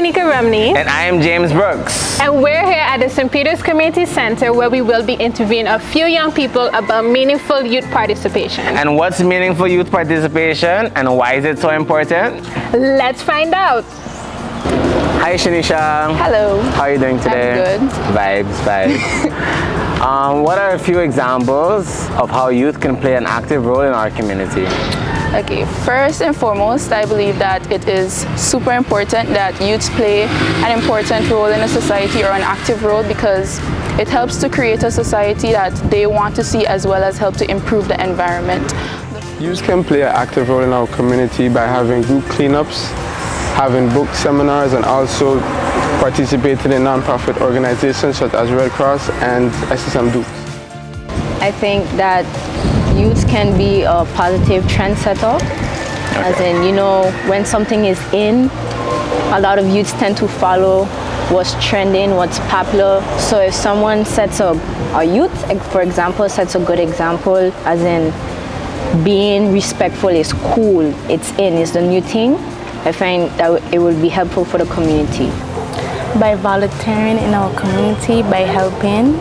Monica Romney. And I am James Brooks. And we're here at the St. Peter's Community Center, where we will be interviewing a few young people about meaningful youth participation. And what's meaningful youth participation and why is it so important? Let's find out. Hi Shanisha. Hello. How are you doing today? I'm good. Vibes. What are a few examples of how youth can play an active role in our community? Okay, first and foremost, I believe that it is super important that youths play an important role in a society, or an active role, because it helps to create a society that they want to see, as well as help to improve the environment. Youth can play an active role in our community by having group cleanups, having book seminars, and also participating in non-profit organizations such as Red Cross and SSM Duke. I think that youth can be a positive trendsetter, as in, you know, when something is in, a lot of youths tend to follow what's trending, what's popular. So if someone sets a youth, for example, sets a good example, as in being respectful is cool, it's in, it's the new thing, I find that it will be helpful for the community. By volunteering in our community, by helping,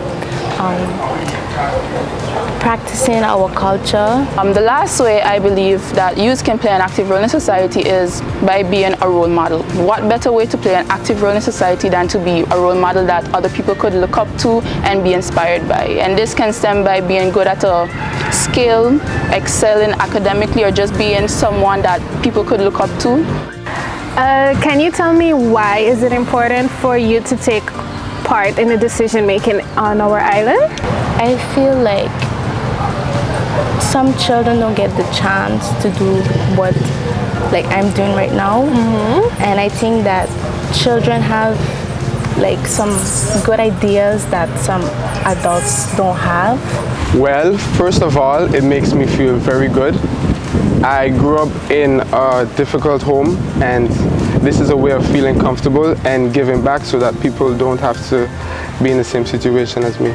practicing our culture. The last way I believe that youth can play an active role in society is by being a role model. What better way to play an active role in society than to be a role model that other people could look up to and be inspired by? And this can stem by being good at a skill, excelling academically, or just being someone that people could look up to. Can you tell me why is it important for you to take part in the decision making on our island? I feel like some children don't get the chance to do what like I'm doing right now, and I think that children have like some good ideas that some adults don't have. Well, first of all, it makes me feel very good. I grew up in a difficult home, and this is a way of feeling comfortable and giving back so that people don't have to be in the same situation as me.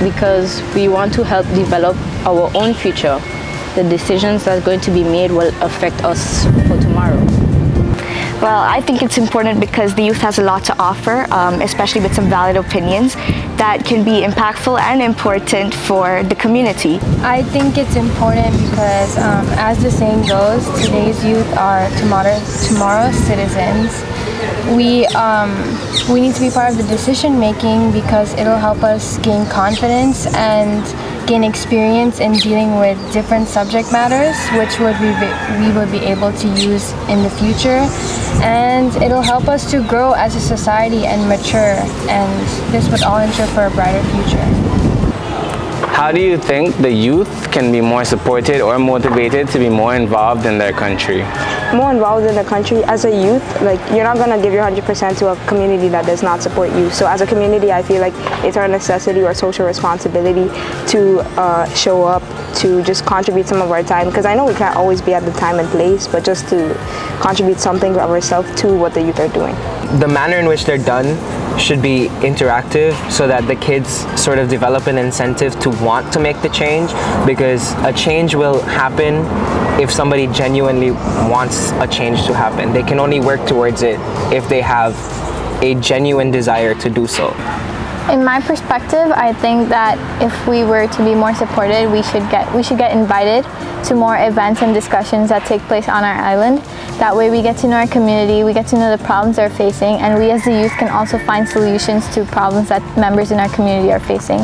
Because we want to help develop our own future. The decisions that are going to be made will affect us for tomorrow. Well, I think it's important because the youth has a lot to offer, especially with some valid opinions that can be impactful and important for the community. I think it's important because, as the saying goes, today's youth are tomorrow's citizens. We need to be part of the decision making because it'll help us gain confidence and gain experience in dealing with different subject matters, which we would be able to use in the future, and it'll help us to grow as a society and mature, and this would all ensure for a brighter future. How do you think the youth can be more supported or motivated to be more involved in their country? More involved in the country as a youth, like, you're not going to give your 100% to a community that does not support you. So as a community, I feel like it's our necessity or social responsibility to show up, to just contribute some of our time, because I know we can't always be at the time and place, but just to contribute something of ourselves to what the youth are doing. The manner in which they're done should be interactive, so that the kids sort of develop an incentive to want to make the change, because a change will happen if somebody genuinely wants a change to happen. They can only work towards it if they have a genuine desire to do so. In my perspective, I think that if we were to be more supported, we should get invited to more events and discussions that take place on our island. That way we get to know our community, we get to know the problems they're facing, and we as the youth can also find solutions to problems that members in our community are facing.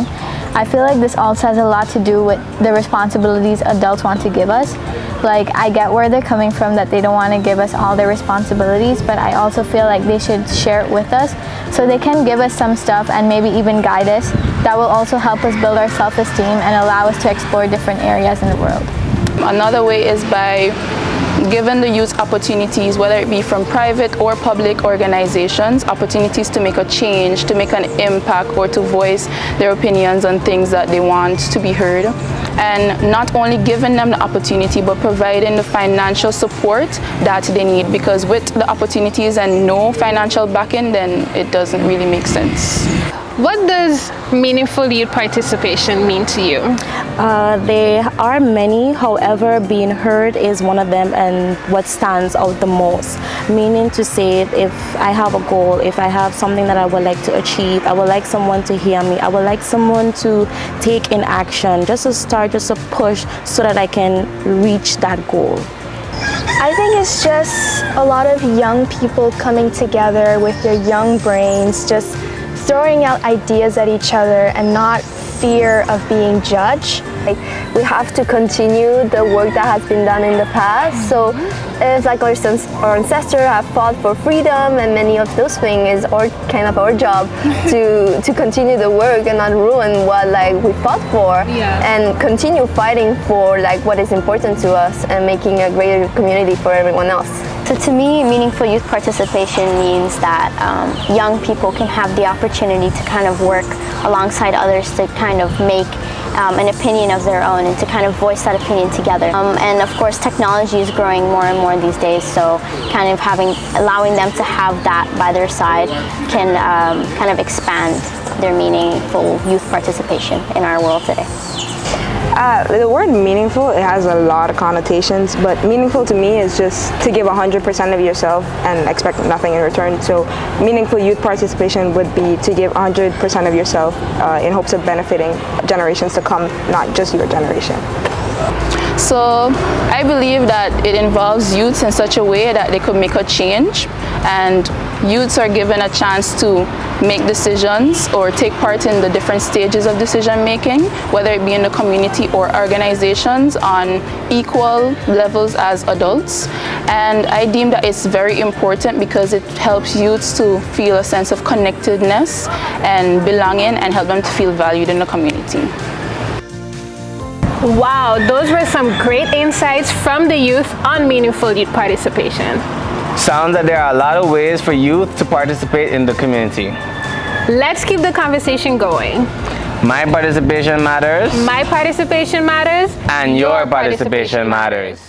I feel like this also has a lot to do with the responsibilities adults want to give us. Like, I get where they're coming from, that they don't want to give us all their responsibilities, but I also feel like they should share it with us so they can give us some stuff and maybe even guide us. That will also help us build our self-esteem and allow us to explore different areas in the world. Another way is by giving the youth opportunities, whether it be from private or public organizations, opportunities to make a change, to make an impact, or to voice their opinions on things that they want to be heard. And not only giving them the opportunity, but providing the financial support that they need, because with the opportunities and no financial backing, then it doesn't really make sense. What does meaningful youth participation mean to you? There are many, however, being heard is one of them and what stands out the most. Meaning to say, if I have a goal, if I have something that I would like to achieve, I would like someone to hear me, I would like someone to take in action, just a start, just a push so that I can reach that goal. I think it's just a lot of young people coming together with their young brains, just throwing out ideas at each other and not fear of being judged. Like, we have to continue the work that has been done in the past. So it's like our ancestors have fought for freedom, and many of those things is kind of our job to continue the work and not ruin what we fought for, and continue fighting for what is important to us and making a greater community for everyone else. So to me, meaningful youth participation means that young people can have the opportunity to kind of work alongside others to kind of make an opinion of their own and to kind of voice that opinion together. And of course, technology is growing more and more these days, so kind of allowing them to have that by their side can kind of expand their meaningful youth participation in our world today. The word meaningful, it has a lot of connotations, but meaningful to me is just to give 100% of yourself and expect nothing in return. So meaningful youth participation would be to give 100% of yourself in hopes of benefiting generations to come, not just your generation. So I believe that it involves youths in such a way that they could make a change, and youths are given a chance to make decisions or take part in the different stages of decision making, whether it be in the community or organizations, on equal levels as adults. And I deem that it's very important because it helps youths to feel a sense of connectedness and belonging and help them to feel valued in the community. Wow, those were some great insights from the youth on meaningful youth participation. Sounds that there are a lot of ways for youth to participate in the community. Let's keep the conversation going. My participation matters. My participation matters. And your participation matters.